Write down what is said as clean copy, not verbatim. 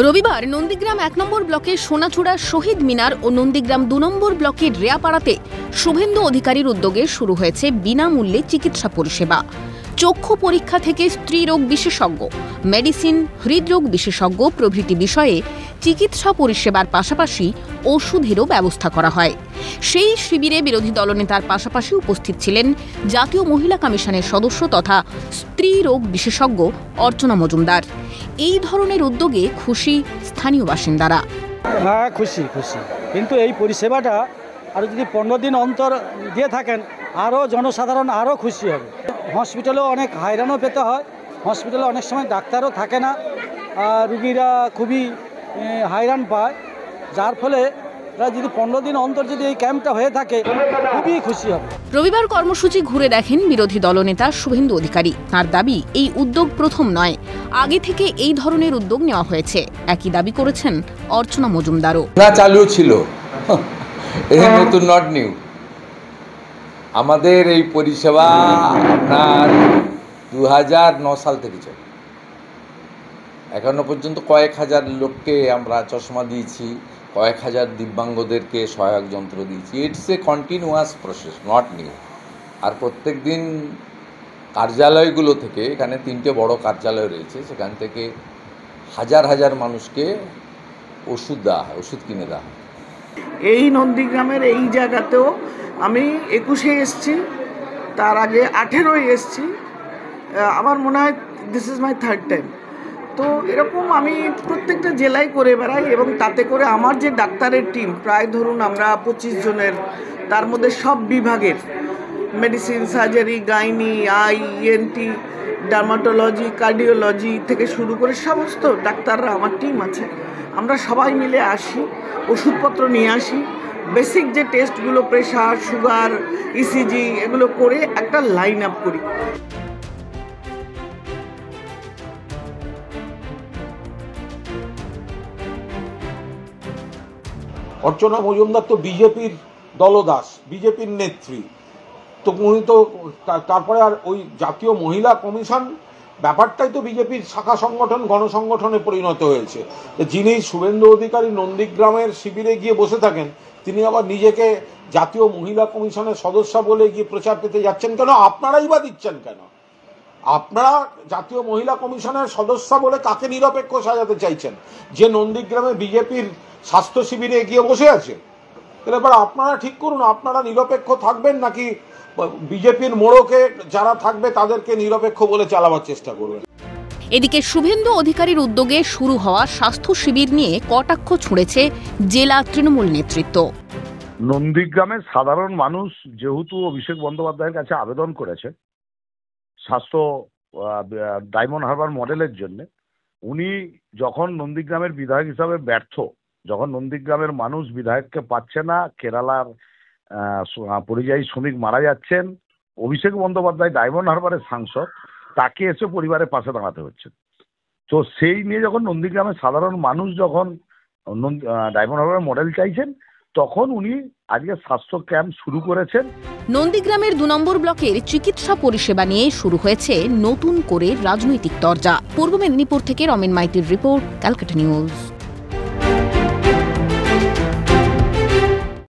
রবিবার নন্দীগ্রাম ১ নম্বর ব্লকের সোনাচূড়া শহীদ মিনার ও নন্দীগ্রাম ২ নম্বর ব্লকের রেয়াপাড়াতে শুভেন্দু অধিকারীর উদ্যোগে শুরু হয়েছে বিনামূল্যে চিকিৎসা পরিষেবা। চক্ষু পরীক্ষা থেকে স্ত্রীরোগ বিশেষজ্ঞ, মেডিসিন, হৃদরোগ বিশেষজ্ঞ প্রভৃতি বিষয়ে চিকিৎসা পরিষেবার পাশাপাশি ওষুধেরও ব্যবস্থা করা হয়। সেই শিবিরে বিরোধী দলনেতার পাশাপাশি উপস্থিত ছিলেন জাতীয় মহিলা কমিশনের সদস্য তথা স্ত্রী রোগ বিশেষজ্ঞ অর্চনা মজুমদার। এই ধরনের উদ্যোগে খুশি স্থানীয় বাসিন্দারা। হ্যাঁ, খুশি কিন্তু এই পরিষেবাটা আরও যদি 15 দিন অন্তর দিয়ে থাকেন আরও জনসাধারণ আরও খুশি হবে। হসপিটালেও অনেক হয়রানও পেতে হয়, হসপিটালে অনেক সময় ডাক্তারও থাকে না, রুগীরা খুবই হয়রান পায়, যার ফলে যদি 15 দিন অন্তর যদি এই ক্যাম্পটা হয়ে থাকে খুবই খুশি হবে। রবিবার কর্মসূচি ঘুরে দেখেন বিরোধী দলনেতা শুভেন্দু অধিকারী। তার দাবি, এই উদ্যোগ প্রথম নয়, আগে থেকে এই ধরনের উদ্যোগ নেওয়া হয়েছে। একই দাবি করেছেন অর্চনা মজুমদারও। না, চালু ছিল, এটা নতুন, নট নিউ। আমাদের এই পরিষেবা আপনার 2009 সাল থেকে চলে। এখনো পর্যন্ত কয়েক হাজার লোককে আমরা চশমা দিয়েছি, কয়েক হাজার দিব্যাঙ্গদেরকে সহায়ক যন্ত্র দিয়েছি। It's a continuous process, not new. আর প্রত্যেক দিন কার্যালয়গুলো থেকে, এখানে 3টে বড় কার্যালয় রয়েছে, সেখান থেকে হাজার হাজার মানুষকে ওষুধ দেওয়া হয়, ওষুধ কিনে দেওয়া হয়। এই নন্দীগ্রামের এই জায়গাতেও আমি 21-এ এসছি, তার আগে 18-এ এসছি। আমার মনে হয় this is my 3rd time. তো এরকম আমি প্রত্যেকটা জেলায় করে বেড়াই এবং তাতে করে আমার যে ডাক্তারের টিম, প্রায় ধরুন আমরা 25 জনের, তার মধ্যে সব বিভাগের medicine, surgery, gynae, I, ENT, dermatology, cardiology থেকে শুরু করে সমস্ত ডাক্তাররা আমার টিম আছে। আমরা সবাই মিলে আসি, ওষুধপত্র নিয়ে আসি, বেসিক যে টেস্টগুলো প্রেশার, সুগার, ইসিজি এগুলো করে একটা লাইন আপ করি। অর্চনা মজুমদার তো বিজেপির দলদাস, বিজেপির নেত্রী, তো উনি তো তারপরে আর ওই জাতীয় মহিলা কমিশন ব্যাপারটাই তো বিজেপির শাখা সংগঠন, গণসংগঠনে পরিণত হয়েছে। যিনি শুভেন্দু অধিকারী নন্দীগ্রামের শিবিরে গিয়ে বসে থাকেন, তিনি আবার নিজেকে জাতীয় মহিলা কমিশনের সদস্য বলে গিয়ে প্রচার পেতে যাচ্ছেন কেন? আপনারাই বা দিচ্ছেন কেন? আপনারা জাতীয় মহিলা কমিশনের সদস্য বলে কাকে নিরপেক্ষ সাজাতে চাইছেন? যে নন্দীগ্রামে বিজেপির স্বাস্থ্য শিবিরে গিয়ে বসে আছে। এবার আপনারা ঠিক করুন, আপনারা নিরপেক্ষ থাকবেন নাকি বিজেপির মোড়কে যারা থাকবে তাদেরকে নিরপেক্ষ বলে চালাবার চেষ্টা করবেন। এদিকে শুভেন্দু অধিকারীর উদ্যোগে শুরু হওয়া স্বাস্থ্য শিবির নিয়ে কটাক্ষ ছুঁড়েছে জেলা তৃণমূল নেতৃত্ব। নন্দীগ্রামের সাধারণ মানুষ যেহেতু অভিষেক বন্দ্যোপাধ্যায়ের কাছে আবেদন করেছে স্বাস্থ্য ডায়মন্ড হারবার মডেলের জন্য, উনি যখন নন্দীগ্রামের বিধায়ক হিসাবে ব্যর্থ, যখন নন্দীগ্রামের মানুষ বিধায়ককে পাচ্ছে না, কেরালার পরিযায়ী শ্রমিক মারা যাচ্ছেন, অভিষেক বন্দ্যোপাধ্যায় ডায়মন্ড হারবারের সাংসদ, তাকে এসে পরিবারের পাশে দাঁড়াতে হচ্ছে। তো সেই নিয়ে যখন নন্দীগ্রামের সাধারণ মানুষ যখন ডায়মন্ড হারবার মডেল চাইছেন, তখন উনি আজকে স্বাস্থ্য ক্যাম্প শুরু করেছেন। নন্দীগ্রামের ২ নম্বর ব্লকের চিকিৎসা পরিষেবা নিয়ে শুরু হয়েছে নতুন করে রাজনৈতিক তরজা। পূর্ব মেদিনীপুর থেকে রমেন মাইতির রিপোর্ট, ক্যালকাটা নিউজ।